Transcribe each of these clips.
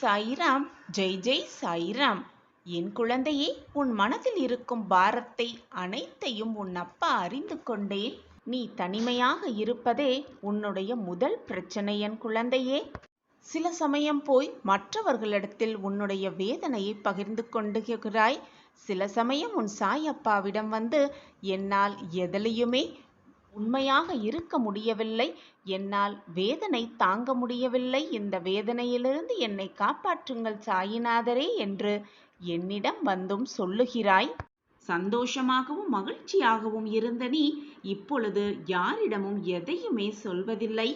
சாயிராம். ஜெய் ஜெய் சாயிராம். என் குழந்தையே, உன் மனதில் இருக்கும் பாரத்தை அனைத்தையும் உன் அப்பா அறிந்து கொண்டேன். நீ தனிமையாக இருப்பதே உன்னுடைய முதல் பிரச்சனை என் குழந்தையே. சில சமயம் போய் மற்றவர்களிடத்தில் உன்னுடைய வேதனையை பகிர்ந்து கொண்டுகிறாய். சில சமயம் உன் சாயப்பாவிடம் வந்து என்னால் எதிலையுமே உண்மையாக இருக்க முடியவில்லை, என்னால் வேதனை தாங்க முடியவில்லை, இந்த வேதனையிலிருந்து என்னை காப்பாற்றுங்கள் சாயிநாதரே என்று என்னிடம் வந்தும் சொல்லுகிறாய். சந்தோஷமாகவும் மகிழ்ச்சியாகவும் இருந்த நீ இப்பொழுது யாரிடமும் எதையுமே சொல்வதில்லை.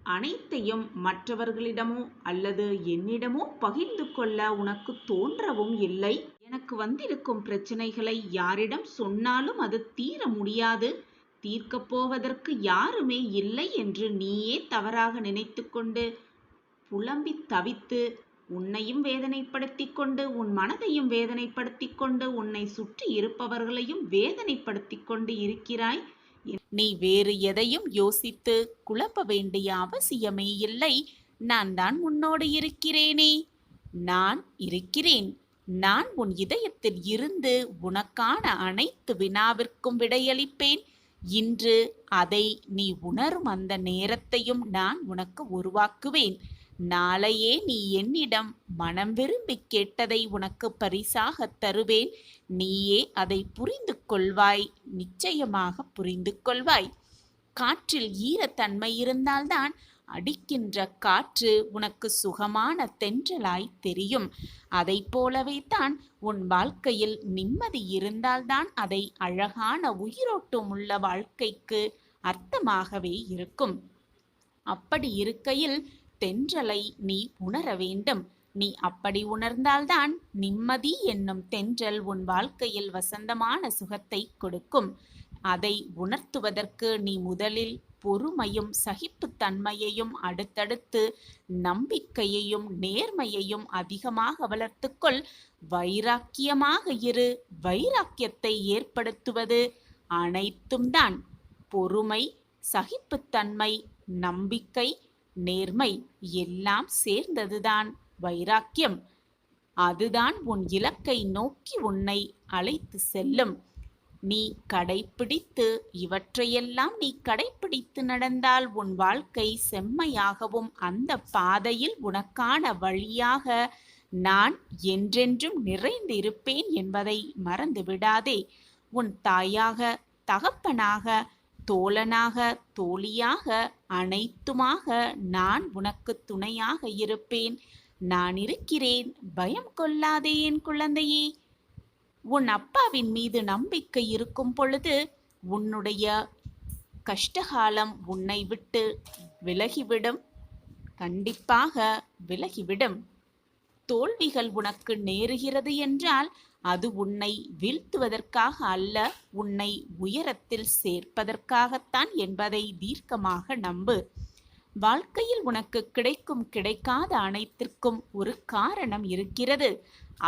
அனைத்தையும் மற்றவர்களிடமோ அல்லது என்னிடமோ பகிர்ந்து கொள்ள உனக்கு தோன்றவும் இல்லை. எனக்கு வந்திருக்கும் பிரச்சனைகளை யாரிடம் சொன்னாலும் அது தீர முடியாது, தீர்க்கப் போவதற்கு யாருமே இல்லை என்று நீயே தவறாக நினைத்து கொண்டு புலம்பி தவித்து உன்னையும் வேதனைப்படுத்தி கொண்டு உன் மனதையும் வேதனைப்படுத்தி கொண்டு உன்னை சுற்றி இருப்பவர்களையும் வேதனைப்படுத்தி கொண்டு இருக்கிறாய். நீ வேறு எதையும் யோசித்து குழப்ப வேண்டிய அவசியமே இல்லை. நான் தான் உன்னோடு இருக்கிறேனே. நான் இருக்கிறேன். நான் உன் இதயத்தில் இருந்து உனக்கான அனைத்து வினாவிற்கும் விடையளிப்பேன். இன்று அதை நீ உணரும் அந்த நேரத்தையும் நான் உனக்கு உருவாக்குவேன். நாளையே நீ என்னிடம் மனம் விரும்பி கேட்டதை உனக்கு பரிசாக தருவேன். நீயே அதை புரிந்து கொள்வாய், நிச்சயமாக புரிந்து கொள்வாய். காற்றில் ஈரத்தன்மை இருந்தால்தான் அடிக்கின்ற காற்று உனக்கு சுகமான தென்றலாய் தெரியும். அதை போலவே தான் உன் வாழ்க்கையில் நிம்மதி இருந்தால்தான் அதை அழகான உயிரோட்டம் உள்ள வாழ்க்கைக்கு அர்த்தமாகவே இருக்கும். அப்படி இருக்கையில் தென்றலை நீ உணர வேண்டும். நீ அப்படி உணர்ந்தால்தான் நிம்மதி என்னும் தென்றல் உன் வாழ்க்கையில் வசந்தமான சுகத்தை கொடுக்கும். அதை உணர்த்துவதற்கு நீ முதலில் பொறுமையும் சகிப்புத்தன்மையையும் அடுத்தடுத்து நம்பிக்கையையும் நேர்மையையும் அதிகமாக வளர்த்துக்கொள். வைராக்கியமாக இரு. வைராக்கியத்தை ஏற்படுத்துவது அனைத்தும் தான். பொறுமை, சகிப்புத்தன்மை, நம்பிக்கை, நேர்மை எல்லாம் சேர்ந்ததுதான் வைராக்கியம். அதுதான் உன் இலக்கை நோக்கி உன்னை அழைத்து செல்லும். நீ கடைப்பிடித்து இவற்றையெல்லாம் நீ கடைப்பிடித்து நடந்தால் உன் வாழ்க்கை செம்மையாகவும் அந்த பாதையில் உனக்கான வழியாக நான் என்றென்றும் நிறைந்திருப்பேன் என்பதை மறந்து விடாதே. உன் தாயாக, தகப்பனாக, தோழனாக, தோழியாக, அனைத்துமாக நான் உனக்கு துணையாக இருப்பேன். நான் இருக்கிறேன், பயம் கொள்ளாதே என் குழந்தையே. உன் அப்பாவின் மீது நம்பிக்கை இருக்கும் பொழுது உன்னுடைய கஷ்டகாலம் உன்னை விட்டு விலகிவிடும். கண்டிப்பாக விலகிவிடும். தோல்விகள் உனக்கு நேருகிறது என்றால் அது உன்னை வீழ்த்துவதற்காக அல்ல, உன்னை உயரத்தில் சேர்ப்பதற்காகத்தான் என்பதை தீர்க்கமாக நம்பு. வாழ்க்கையில் உனக்கு கிடைக்கும் கிடைக்காத அனைத்திற்கும் ஒரு காரணம் இருக்கிறது.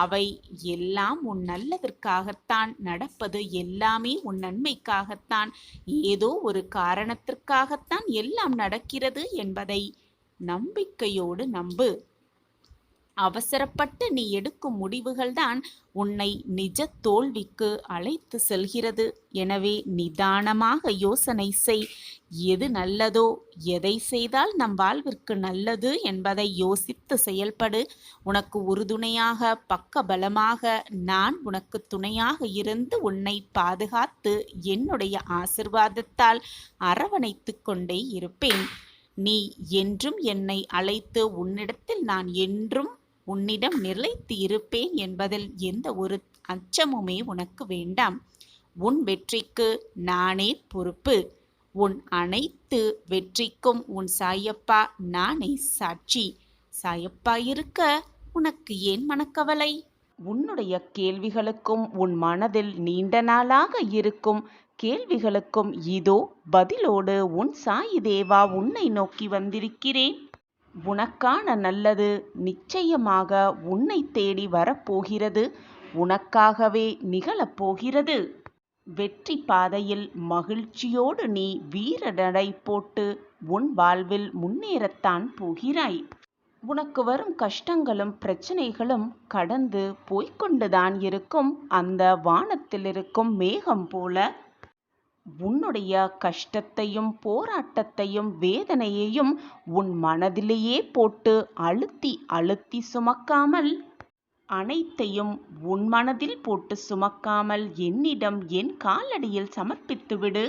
அவை எல்லாம் உன் நல்லதற்காகத்தான் நடப்பது. எல்லாமே உன் நன்மைக்காகத்தான், ஏதோ ஒரு காரணத்திற்காகத்தான் எல்லாம் நடக்கிறது என்பதை நம்பிக்கையோடு நம்பு. அவசரப்பட்டு நீ எடுக்கும் முடிவுகள்தான் உன்னை நிஜ தோல்விக்கு அழைத்து செல்கிறது. எனவே நிதானமாக யோசனை செய். எது நல்லதோ, எதை செய்தால் நம் வாழ்விற்கு நல்லது என்பதை யோசித்து செயல்படு. உனக்கு உறுதுணையாக, பக்க பலமாக நான் உனக்கு துணையாக இருந்து உன்னை பாதுகாத்து என்னுடைய ஆசிர்வாதத்தால் அரவணைத்து கொண்டே இருப்பேன். நீ என்றும் என்னை அழைத்து உன்னிடத்தில் நான் என்றும் உன்னிடம் நிலைத்து இருப்பேன் என்பதில் எந்த ஒரு அச்சமுமே உனக்கு வேண்டாம். உன் வெற்றிக்கு நானே பொறுப்பு. உன் அனைத்து வெற்றிக்கும் உன் சாயப்பா நானே சாட்சி. சாயப்பா இருக்க உனக்கு ஏன் மனக்கவலை? உன்னுடைய கேள்விகளுக்கும் உன் மனதில் நீண்ட நாளாக இருக்கும் கேள்விகளுக்கும் இதோ பதிலோடு உன் சாயி தேவா உன்னை நோக்கி வந்திருக்கிறேன். உனக்கான நல்லது நிச்சயமாக உன்னை தேடி வரப்போகிறது. உனக்காகவே நிகழப்போகிறது. வெற்றி பாதையில் மகிழ்ச்சியோடு நீ வீர நடை போட்டு உன் வாழ்வில் முன்னேறத்தான் போகிறாய். உனக்கு வரும் கஷ்டங்களும் பிரச்சனைகளும் கடந்து போய்க்கொண்டுதான் இருக்கும். அந்த வானத்தில் இருக்கும் மேகம் போல உன்னுடைய கஷ்டத்தையும் போராட்டத்தையும் வேதனையையும் உன் மனதிலேயே போட்டு அழுத்தி அழுத்தி சுமக்காமல், அனைத்தையும் உன் மனதில் போட்டு சுமக்காமல் என்னிடம் என் காலடியில் சமர்ப்பித்துவிடு.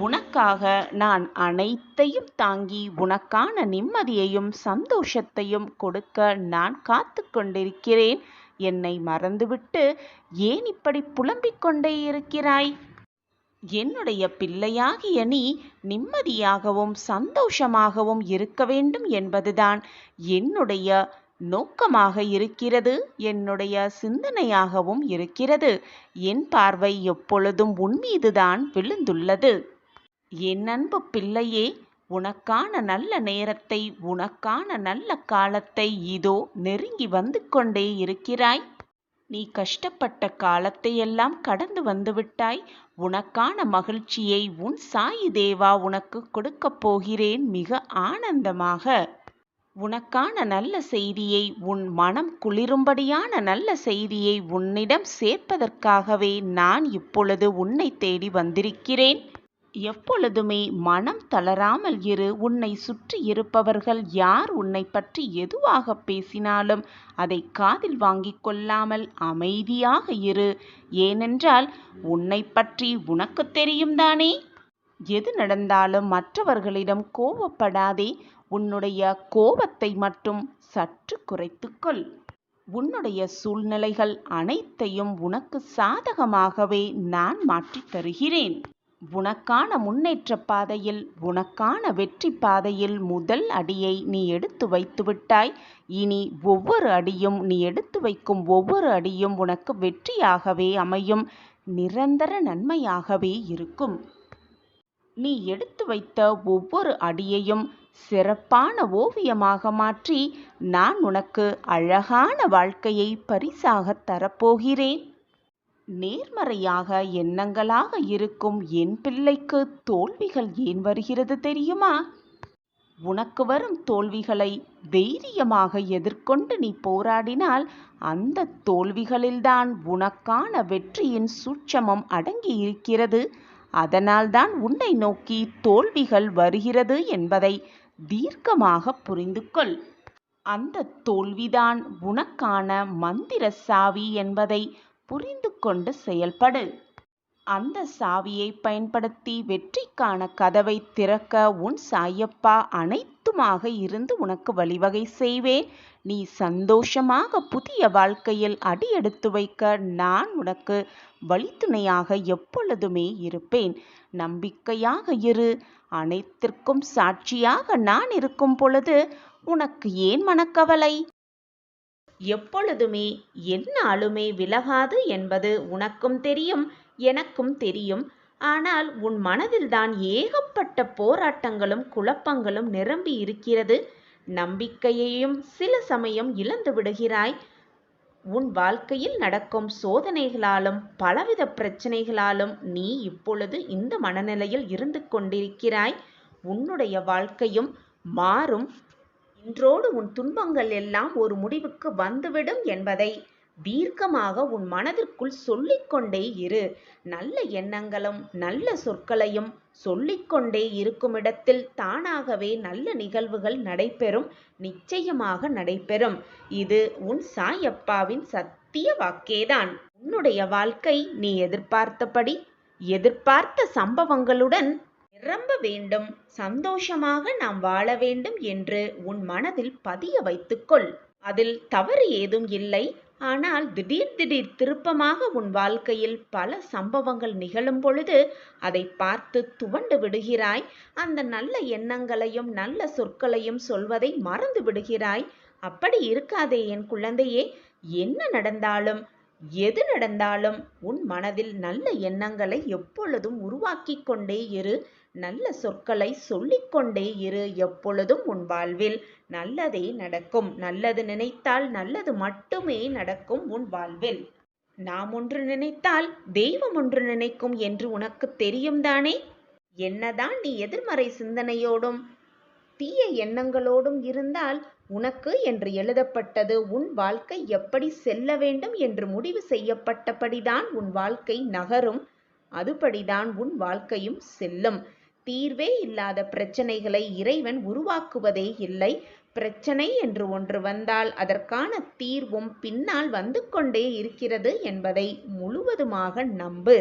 உனக்காக நான் அனைத்தையும் தாங்கி உனக்கான நிம்மதியையும் சந்தோஷத்தையும் கொடுக்க நான் காத்து கொண்டிருக்கிறேன். என்னை மறந்துவிட்டு ஏன் இப்படி புலம்பிக் கொண்டே இருக்கிறாய்? என்னுடைய பிள்ளையாகிய நீ நிம்மதியாகவும் சந்தோஷமாகவும் இருக்க வேண்டும் என்பதுதான் என்னுடைய நோக்கமாக இருக்கிறது, என்னுடைய சிந்தனையாகவும் இருக்கிறது. என் பார்வை எப்பொழுதும் உன்மீதுதான் விழுந்துள்ளது. என் அன்பு பிள்ளையே, உனக்கான நல்ல நேரத்தை, உனக்கான நல்ல காலத்தை இதோ நெருங்கி வந்து கொண்டே இருக்கிறாய். நீ கஷ்டப்பட்ட காலத்தையெல்லாம் கடந்து வந்துவிட்டாய். உனக்கான மகிழ்ச்சியை உன் சாயி தேவா உனக்கு கொடுக்கப் போகிறேன் மிக ஆனந்தமாக. உனக்கான நல்ல செய்தியை, உன் மனம் குளிரும்படியான நல்ல செய்தியை உன்னிடம் சேர்ப்பதற்காகவே நான் இப்பொழுது உன்னை தேடி வந்திருக்கிறேன். எப்பொழுதுமே மனம் தளராமல் இரு. உன்னை சுற்றி இருப்பவர்கள் யார் உன்னை பற்றி எதுவாக பேசினாலும் அதை காதில் வாங்கிக் கொள்ளாமல் அமைதியாக இரு. ஏனென்றால் உன்னை பற்றி உனக்கு தெரியும் தானே. எது நடந்தாலும் மற்றவர்களிடம் கோபப்படாதே. உன்னுடைய கோபத்தை மட்டும் சற்று குறைத்துக்கொள். உன்னுடைய சூழ்நிலைகள் அனைத்தையும் உனக்கு சாதகமாகவே நான் மாற்றித் தருகிறேன். உனக்கான முன்னேற்ற பாதையில், உனக்கான வெற்றி பாதையில் முதல் அடியை நீ எடுத்து வைத்து விட்டாய். இனி ஒவ்வொரு அடியும், நீ எடுத்து வைக்கும் ஒவ்வொரு அடியும் உனக்கு வெற்றியாகவே அமையும், நிரந்தர நன்மையாகவே இருக்கும். நீ எடுத்து வைத்த ஒவ்வொரு அடியையும் சிறப்பான ஓவியமாக மாற்றி நான் உனக்கு அழகான வாழ்க்கையை பரிசாக தரப்போகிறேன். நேர்மறையாக எண்ணங்களாக இருக்கும் என் பிள்ளைக்கு தோல்விகள் ஏன் வருகிறது தெரியுமா? உனக்கு வரும் தோல்விகளை தைரியமாக எதிர்கொண்டு நீ போராடினால் அந்த தோல்விகளில்தான் உனக்கான வெற்றியின் சூட்சமம் அடங்கி இருக்கிறது. அதனால்தான் உன்னை நோக்கி தோல்விகள் வருகிறது என்பதை தீர்க்கமாக புரிந்து கொள். அந்த தோல்விதான் உனக்கான மந்திர சாவி என்பதை புரிந்து கொண்டு செயல்படு. அந்த சாவியை பயன்படுத்தி வெற்றிக்கான கதவை திறக்க உன் சாயப்பா அனைத்துமாக இருந்து உனக்கு வழிவகை செய்வேன். நீ சந்தோஷமாக புதிய வாழ்க்கையில் அடியெடுத்து வைக்க நான் உனக்கு வழித்துணையாக எப்பொழுதுமே இருப்பேன். நம்பிக்கையாக இரு. அனைத்திற்கும் சாட்சியாக நான் இருக்கும் பொழுது உனக்கு ஏன் மனக்கவலை? எப்பொழுதுமே எந்நாளுமே விலகாது என்பது உனக்கும் தெரியும், எனக்கும் தெரியும். ஆனால் உன் மனதில்தான் ஏகப்பட்ட போராட்டங்களும் குழப்பங்களும் நிரம்பி இருக்கிறது. நம்பிக்கையையும் சில சமயம் இழந்து விடுகிறாய். உன் வாழ்க்கையில் நடக்கும் சோதனைகளாலும் பலவித பிரச்சனைகளாலும் நீ இப்பொழுது இந்த மனநிலையில் இருந்து கொண்டிருக்கிறாய். உன்னுடைய வாழ்க்கையும் மாறும். இன்றோடு உன் துன்பங்கள் எல்லாம் ஒரு முடிவுக்கு வந்துவிடும் என்பதை தீர்க்கமாக உன் மனதிற்குள் சொல்லிக்கொண்டே இரு. நல்ல எண்ணங்களும் நல்ல சொற்களையும் சொல்லிக்கொண்டே இருக்கும் இடத்தில் தானாகவே நல்ல நிகழ்வுகள் நடைபெறும், நிச்சயமாக நடைபெறும். இது உன் சாயப்பாவின் சத்திய வாக்கேதான். உன்னுடைய வாழ்க்கை நீ எதிர்பார்த்தபடி, எதிர்பார்த்த சம்பவங்களுடன் நிரம்ப வேண்டும், சந்தோஷமாக நாம் வாழ வேண்டும் என்று உன் மனதில் பதிய வைத்துக்கொள். அதில் தவறு ஏதும் இல்லை. ஆனால் திடீர் திருப்பமாக உன் வாழ்க்கையில் பல சம்பவங்கள் நிகழும் பொழுது அதை பார்த்து துவண்டு விடுகிறாய். அந்த நல்ல எண்ணங்களையும் நல்ல சொற்களையும் சொல்வதை மறந்து விடுகிறாய். அப்படி இருக்காதே என் குழந்தையே. என்ன நடந்தாலும் எது நடந்தாலும் உன் மனதில் நல்ல எண்ணங்களை எப்பொழுதும் உருவாக்கி கொண்டே இரு. நல்ல சொற்களை சொல்லிக்கொண்டே இரு. எப்பொழுதும் உன் வாழ்வில் நல்லதே நடக்கும். நல்லது நினைத்தால் நல்லது மட்டுமே நடக்கும் உன் வாழ்வில். நாம் ஒன்று நினைத்தால் தெய்வம் ஒன்று நினைக்கும் என்று உனக்கு தெரியும் தானே. என்னதான் நீ எதிர்மறை சிந்தனையோடும் தீய எண்ணங்களோடும் இருந்தால் உனக்கு என்று எழுதப்பட்டது. உன் வாழ்க்கை எப்படி செல்ல வேண்டும் என்று முடிவு செய்யப்பட்டபடிதான் உன் வாழ்க்கை நகரும். அதுபடிதான் உன் வாழ்க்கையும் செல்லும். தீர்வே இல்லாத பிரச்சனைகளை இறைவன் உருவாக்குவதே இல்லை. பிரச்சனை என்று ஒன்று வந்தால் அதற்கான தீர்வும் பின்னால் வந்து கொண்டே இருக்கிறது என்பதை முழுவதுமாக நம்பு.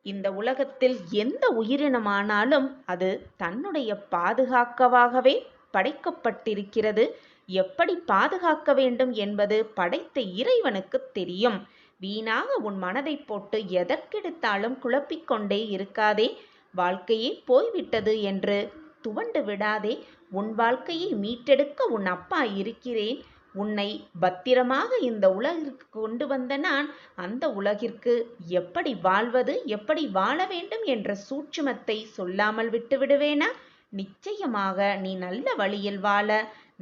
இந்த உலகத்தில் எந்த உயிரினமானாலும் அது தன்னுடைய பாதுகாக்கவாகவே படைக்கப்பட்டிருக்கிறது. எப்படி பாதுகாக்க வேண்டும் என்பது படைத்த இறைவனுக்கு தெரியும். வீணாக உன் மனதை போட்டு எதற்கெடுத்தாலும் குழப்பிக்கொண்டே இருக்காதே. வாழ்க்கையே போய்விட்டது என்று துவண்டு விடாதே. உன் வாழ்க்கையை மீட்டெடுக்க உன் அப்பா இருக்கிறேன். உன்னை பத்திரமாக இந்த உலகிற்கு கொண்டு வந்த நான் அந்த உலகிற்கு எப்படி வாழ்வது, எப்படி வாழ வேண்டும் என்ற சூட்சுமத்தை சொல்லாமல் விட்டு விடுவேனா? நிச்சயமாக நீ நல்ல வழியில் வாழ,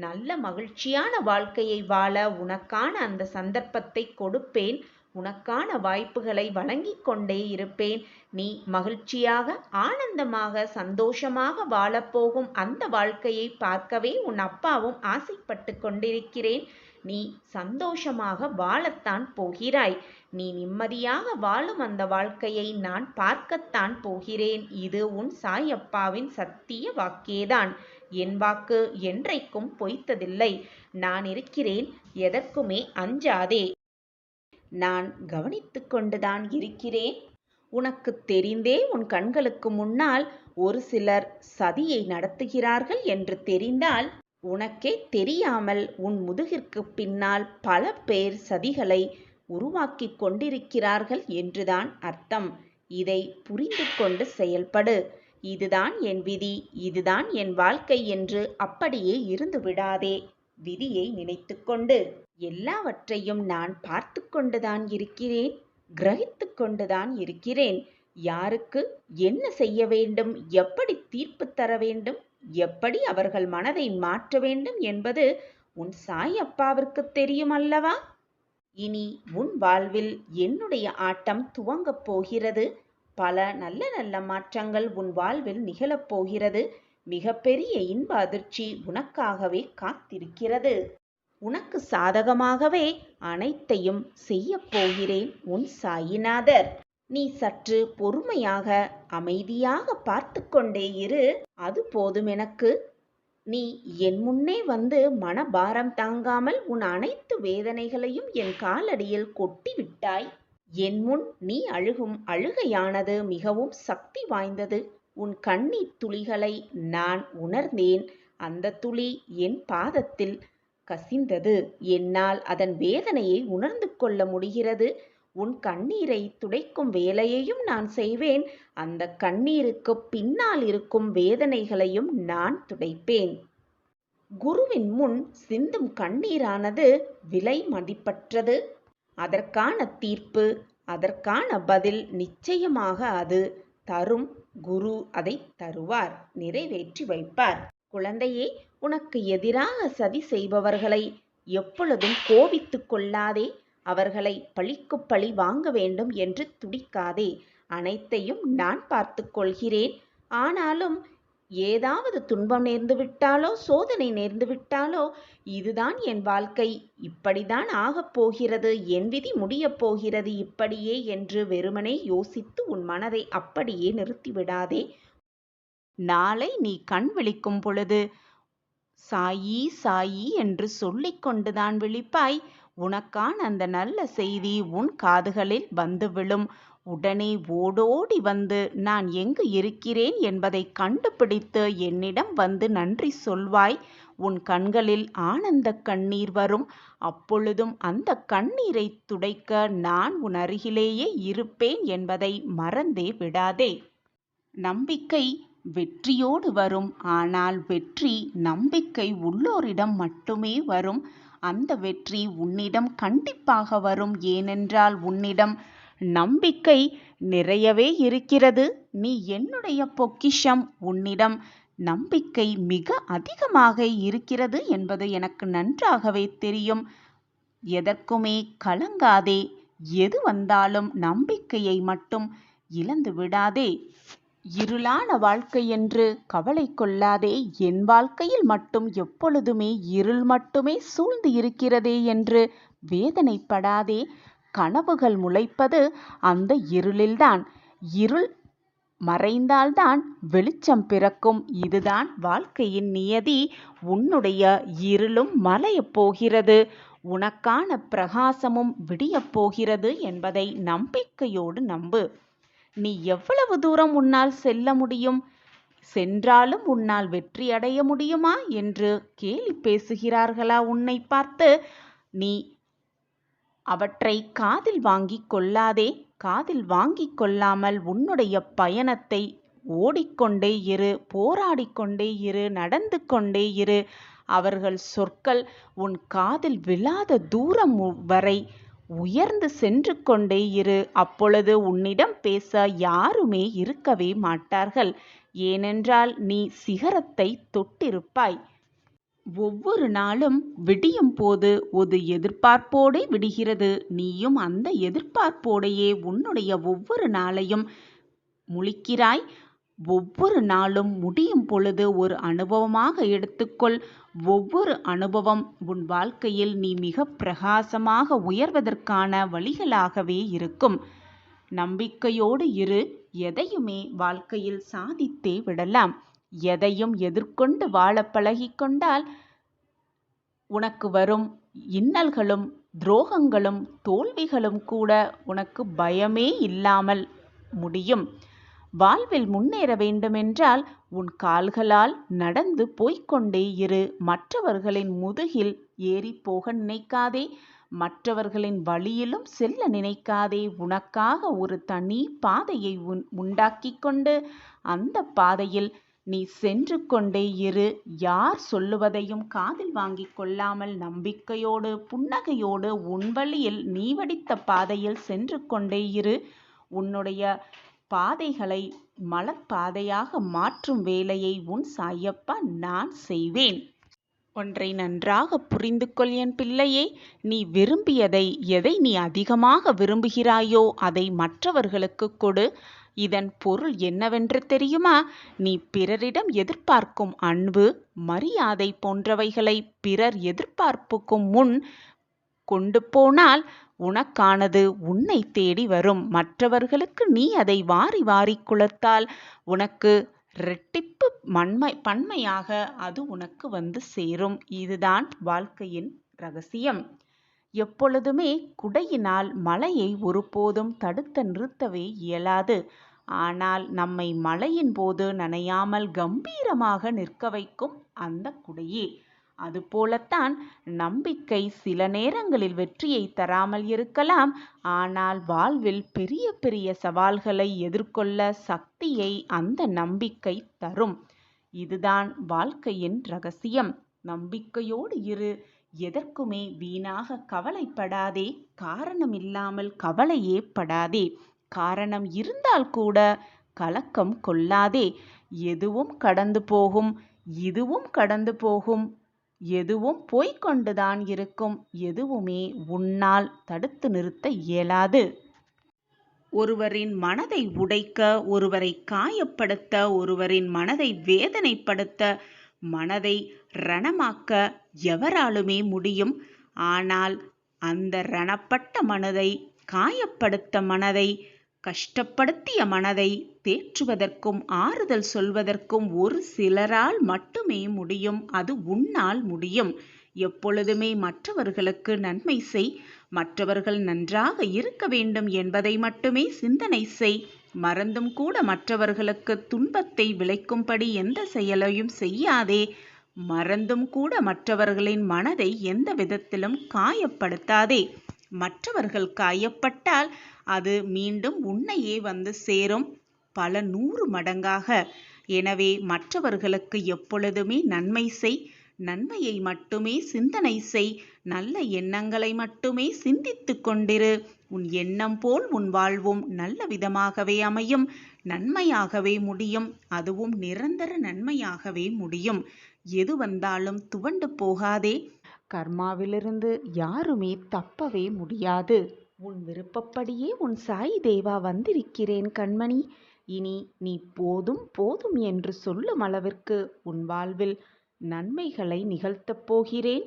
நல்ல மகிழ்ச்சியான வாழ்க்கையை வாழ உனக்கான அந்த சந்தர்ப்பத்தை கொடுப்பேன். உனக்கான வாய்ப்புகளை வழங்கிக் கொண்டே இருப்பேன். நீ மகிழ்ச்சியாக, ஆனந்தமாக, சந்தோஷமாக வாழப்போகும் அந்த வாழ்க்கையை பார்க்கவே உன் அப்பாவும் ஆசைப்பட்டு கொண்டிருக்கிறேன். நீ சந்தோஷமாக வாழத்தான் போகிறாய். நீ நிம்மதியாக வாழும் அந்த வாழ்க்கையை நான் பார்க்கத்தான் போகிறேன். இது உன் சாயப்பாவின் சத்திய வாக்கேதான். என் வாக்கு என்றைக்கும் பொய்த்ததில்லை. நான் இருக்கிறேன். எதற்குமே அஞ்சாதே. நான் கவனித்து கொண்டுதான் இருக்கிறேன். உனக்கு தெரிந்தே உன் கண்களுக்கு முன்னால் ஒரு சிலர் சதியை நடத்துகிறார்கள் என்று தெரிந்தால், உனக்கே தெரியாமல் உன் முதுகிற்கு பின்னால் பல பேர் சதிகளை உருவாக்கி கொண்டிருக்கிறார்கள் என்றுதான் அர்த்தம். இதை புரிந்து கொண்டு செயல்படு. இதுதான் என் விதி, இதுதான் என் வாழ்க்கை என்று அப்படியே இருந்து விடாதே. விதியை நினைத்து கொண்டு எல்லாவற்றையும் நான் பார்த்து கொண்டுதான் இருக்கிறேன், கிரகித்து கொண்டுதான் இருக்கிறேன். யாருக்கு என்ன செய்ய வேண்டும், எப்படி தீர்ப்பு தர வேண்டும், எப்படி அவர்கள் மனதை மாற்ற வேண்டும் என்பது உன் சாயப்பாவிற்கு தெரியும் அல்லவா? இனி உன் வாழ்வில் என்னுடைய ஆட்டம் துவங்கப் போகிறது. பல நல்ல நல்ல மாற்றங்கள் உன் வாழ்வில் நிகழப் போகிறது. மிகப்பெரிய இன்ப அதிர்ச்சி உனக்காகவே காத்திருக்கிறது. உனக்கு சாதகமாகவே அனைத்தையும் செய்யப் போகிறேன் உன் சாயிநாதர். நீ சற்று பொறுமையாக, அமைதியாக பார்த்து கொண்டே இரு. அது போதும் எனக்கு. நீ என் முன்னே வந்து மனபாரம் தாங்காமல் உன் அனைத்து வேதனைகளையும் என் காலடியில் கொட்டி விட்டாய். என் முன் நீ அழுகும் அழுகையானது மிகவும் சக்தி வாய்ந்தது. உன் கண்ணீர் துளிகளை நான் உணர்ந்தேன். அந்த துளி என் பாதத்தில் கசிந்தது. என்னால் அதன் வேதனையை உணர்ந்து கொள்ள முடிகிறது. உன் கண்ணீரை துடைக்கும் வேலையையும் நான் செய்வேன். அந்த கண்ணீருக்கு பின்னால் இருக்கும் வேதனைகளையும் நான் துடைப்பேன். குருவின் முன் சிந்தும் கண்ணீரானது விலை மதிப்பற்றது. அதற்கான தீர்ப்பு, அதற்கான பதில் நிச்சயமாக அது தரும். குரு அதை தருவார், நிறைவேற்றி வைப்பார். குழந்தையே, உனக்கு எதிராக சதி செய்பவர்களை எப்பொழுதும் கோபித்து கொள்ளாதே. அவர்களை பழிக்கு பழி வாங்க வேண்டும் என்று துடிக்காதே. அனைத்தையும் நான் பார்த்து கொள்கிறேன். ஆனாலும் ஏதாவது துன்பம் நேர்ந்து விட்டாலோ, சோதனை நேர்ந்து விட்டாலோ, இதுதான் என் வாழ்க்கை, இப்படிதான் ஆகப் போகிறது, என் விதி முடியப் போகிறது இப்படியே என்று வெறுமனே யோசித்து உன் மனதை அப்படியே நிறுத்திவிடாதே. நாளை நீ கண் விழிக்கும் பொழுது சாயி சாயி என்று சொல்லிக் கொண்டுதான் விழிப்பாய். உனக்கான அந்த நல்ல செய்தி உன் காதுகளில் வந்து விழும். உடனே ஓடோடி வந்து நான் எங்கு இருக்கிறேன் என்பதை கண்டுபிடித்து என்னிடம் வந்து நன்றி சொல்வாய். உன் கண்களில் ஆனந்த கண்ணீர் வரும். அப்பொழுதும் அந்த கண்ணீரை துடைக்க நான் உன் அருகிலேயே இருப்பேன் என்பதை மறந்தே விடாதே. நம்பிக்கை வெற்றியோடு வரும். ஆனால் வெற்றி நம்பிக்கை உள்ளோரிடம் மட்டுமே வரும். அந்த வெற்றி உன்னிடம் கண்டிப்பாக வரும். ஏனென்றால் உன்னிடம் நம்பிக்கை நிறையவே இருக்கிறது. நீ என்னுடைய பொக்கிஷம். உன்னிடம் நம்பிக்கை மிக அதிகமாக இருக்கிறது என்பது எனக்கு நன்றாகவே தெரியும். எதற்குமே கலங்காதே. எது வந்தாலும் நம்பிக்கையை மட்டும் இழந்து விடாதே. இருளான வாழ்க்கை என்று கவலை கொள்ளாதே, என் வாழ்க்கையில் மட்டும் எப்பொழுதுமே இருள் மட்டுமே சூழ்ந்து இருக்கிறதே என்று வேதனைப்படாதே. கனவுகள் முளைப்பது அந்த இருளில்தான். இருள் மறைந்தால்தான் வெளிச்சம் பிறக்கும். இதுதான் வாழ்க்கையின் நியதி. உன்னுடைய இருளும் மலையப் போகிறது, உனக்கான பிரகாசமும் விடியப் போகிறது என்பதை நம்பிக்கையோடு நம்பு. நீ எவ்வளவு தூரம் உன்னால் செல்ல முடியும், சென்றாலும் உன்னால் வெற்றி அடைய முடியுமா என்று கேலி பேசுகிறார்களா உன்னை பார்த்து? நீ அவற்றை காதில் வாங்கிக் கொள்ளாதே. காதில் வாங்கிக் கொள்ளாமல் உன்னுடைய பயணத்தை ஓடிக்கொண்டே இரு, போராடிக்கொண்டே இரு, நடந்து கொண்டே இரு. அவர்கள் சொற்கள் உன் காதில் விழாத தூரம் வரை உயர்ந்து சென்று கொண்டே இரு. அப்பொழுது உன்னிடம் பேச யாருமே இருக்கவே மாட்டார்கள். ஏனென்றால் நீ சிகரத்தை தொட்டிருப்பாய். ஒவ்வொரு நாளும் விடியும் போது ஒரு எதிர்பார்ப்போடே விடுகிறது. நீயும் அந்த எதிர்பார்ப்போடையே உன்னுடைய ஒவ்வொரு நாளையும் முழிக்கிறாய். ஒவ்வொரு நாளும் முடியும் பொழுது ஒரு அனுபவமாக எடுத்துக்கொள். ஒவ்வொரு அனுபவம் உன் வாழ்க்கையில் நீ மிக பிரகாசமாக உயர்வதற்கான வழிகளாகவே இருக்கும். நம்பிக்கையோடு இரு. எதையுமே வாழ்க்கையில் சாதித்தே விடலாம். எதையும் எதிர்கொண்டு வாழ பழகிக்கொண்டால் உனக்கு வரும் இன்னல்களும் துரோகங்களும் தோல்விகளும் கூட உனக்கு பயமே இல்லாமல் முடியும். வாழ்வில் முன்னேற வேண்டுமென்றால் உன் கால்களால் நடந்து போய்கொண்டே இரு. மற்றவர்களின் முதுகில் ஏறி போக நினைக்காதே. மற்றவர்களின் வழியிலும் செல்ல நினைக்காதே. உனக்காக ஒரு தனி பாதையை உண்டாக்கி கொண்டு அந்த பாதையில் நீ சென்று கொண்டே இரு. யார் சொல்லுவதையும் காதில் வாங்கிக் கொள்ளாமல் நம்பிக்கையோடு புன்னகையோடு உன் வழியில் நீ வடித்த பாதையில் சென்று கொண்டே இரு. உன்னுடைய பாதைகளை மலர் பாதையாக மாற்றும் வேலையை உன் சாயப்பா நான் செய்வேன். ஒன்றை நன்றாக புரிந்து கொள் என் பிள்ளையே. நீ விரும்பியதை, எதை நீ அதிகமாக விரும்புகிறாயோ அதை மற்றவர்களுக்கு கொடு. இதன் பொருள் என்னவென்று தெரியுமா? நீ பிறரிடம் எதிர்பார்க்கும் அன்பு, மரியாதை போன்றவைகளை பிறர் எதிர்பார்ப்புக்கும் முன் கொண்டு போனால் உனக்கானது உன்னை தேடி வரும். மற்றவர்களுக்கு நீ அதை வாரி வாரி குளத்தால் உனக்கு இரட்டிப்பு பன்மையாக அது உனக்கு வந்து சேரும். இதுதான் வாழ்க்கையின் ரகசியம். எப்பொழுதுமே குடையினால் மழையை ஒருபோதும் தடுத்து நிறுத்தவே இயலாது. ஆனால் நம்மை மழையின் போது நனையாமல் கம்பீரமாக நிற்க வைக்கும் அந்த குடையே. அதுபோலத்தான் நம்பிக்கை சில நேரங்களில் வெற்றியை தராமல் இருக்கலாம். ஆனால் வாழ்வில் பெரிய பெரிய சவால்களை எதிர்கொள்ள சக்தியை அந்த நம்பிக்கை தரும். இதுதான் வாழ்க்கையின் ரகசியம். நம்பிக்கையோடு இரு. எதற்குமே வீணாக கவலைப்படாதே. காரணம் இல்லாமல் கவலையே படாதே. காரணம் இருந்தால் கூட கலக்கம் கொள்ளாதே. எதுவும் கடந்து போகும், இதுவும் கடந்து போகும். எதுவும் போய்கொண்டுதான் இருக்கும். எதுவுமே உன்னால் தடுத்து நிறுத்த இயலாது. ஒருவரின் மனதை உடைக்க, ஒருவரை காயப்படுத்த, ஒருவரின் மனதை வேதனைப்படுத்த, மனதை ரணமாக்க எவராலுமே முடியும். ஆனால் அந்த ரணப்பட்ட மனதை, காயப்படுத்த மனதை, கஷ்டப்படுத்திய மனதை தேற்றுவதற்கும் ஆறுதல் சொல்வதற்கும் ஒரு சிலரால் மட்டுமே முடியும். அது உன்னால் முடியும். எப்பொழுதுமே மற்றவர்களுக்கு நன்மை செய். மற்றவர்கள் நன்றாக இருக்க வேண்டும் என்பதை மட்டுமே சிந்தனை செய். மறந்தும் கூட மற்றவர்களுக்கு துன்பத்தை விளைக்கும்படி எந்த செயலையும் செய்யாதே. மறந்தும் கூட மற்றவர்களின் மனதை எந்த விதத்திலும் காயப்படுத்தாதே. மற்றவர்கள் காயப்பட்டால் அது மீண்டும் உன்னையே வந்து சேரும், பல 100 மடங்காக. எனவே மற்றவர்களுக்கு எப்பொழுதுமே நன்மை செய். நன்மையை மட்டுமே சிந்தனை செய். நல்ல எண்ணங்களை மட்டுமே சிந்தித்து கொண்டிரு. உன் எண்ணம் போல் உன் வாழ்வும் நல்ல விதமாகவே அமையும். நன்மையாகவே முடியும். அதுவும் நிரந்தர நன்மையாகவே முடியும். எது வந்தாலும் துவண்டு போகாதே. கர்மாவிலிருந்து யாருமே தப்பவே முடியாது. உன் விருப்பப்படியே உன் சாய் தேவா வந்திருக்கிறேன் கண்மணி. இனி நீ போதும் போதும் என்று சொல்லும் அளவிற்கு உன் வாழ்வில் நன்மைகளை நிகழ்த்தப் போகிறேன்.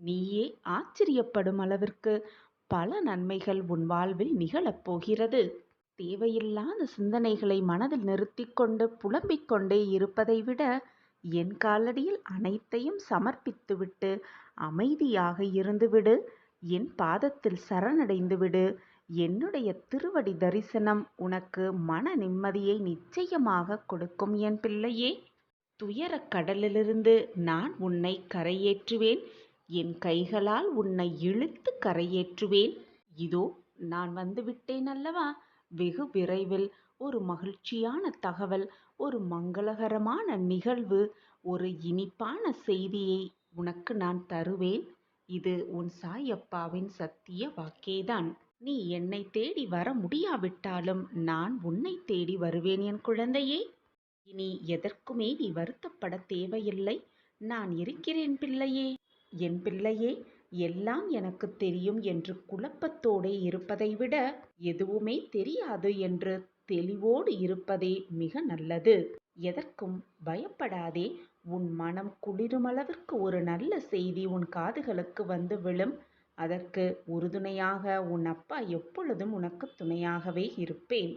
நீயே ஆச்சரியப்படும் அளவிற்கு பல நன்மைகள் உன் வாழ்வில் நிகழப் போகிறது. தேவையில்லாத சிந்தனைகளை மனதில் நிறுத்திக் கொண்டு புலம்பிக் கொண்டே இருப்பதை விட என் காலடியில் அனைத்தையும் சமர்ப்பித்துவிட்டு அமைதியாக இருந்துவிடு. என் பாதத்தில் சரணடைந்து விடு. என்னுடைய திருவடி தரிசனம் உனக்கு மன நிம்மதியை நிச்சயமாக கொடுக்கும் என் பிள்ளையே. துயரக் கடலிலிருந்து நான் உன்னை கரையேற்றுவேன். என் கைகளால் உன்னை இழுத்து கரையேற்றுவேன். இதோ நான் வந்துவிட்டேன் அல்லவா? வெகு விரைவில் ஒரு மகிழ்ச்சியான தகவல், ஒரு மங்களகரமான நிகழ்வு, ஒரு இனிப்பான செய்தியை உனக்கு நான் தருவேன். இது உன் சாயப்பாவின் சத்திய வாக்கேதான். நீ என்னை தேடி வர முடியாவிட்டாலும் நான் உன்னை தேடி வருவேன் என் குழந்தையே. இனி எதற்குமே நீ வருத்தப்பட தேவையில்லை. நான் இருக்கிறேன் பிள்ளையே. என் பிள்ளையே, எல்லாம் எனக்கு தெரியும் என்று குழப்பத்தோடே இருப்பதை விட எதுவுமே தெரியாது என்று தெளிவோடு இருப்பதே மிக நல்லது. எதற்கும் பயப்படாதே. உன் மனம் குளிருமளவிற்கு ஒரு நல்ல செய்தி உன் காதுகளுக்கு வந்து விழும். அதற்கு உறுதுணையாக உன் அப்பா எப்பொழுதும் உனக்கு துணையாகவே இருப்பேன்.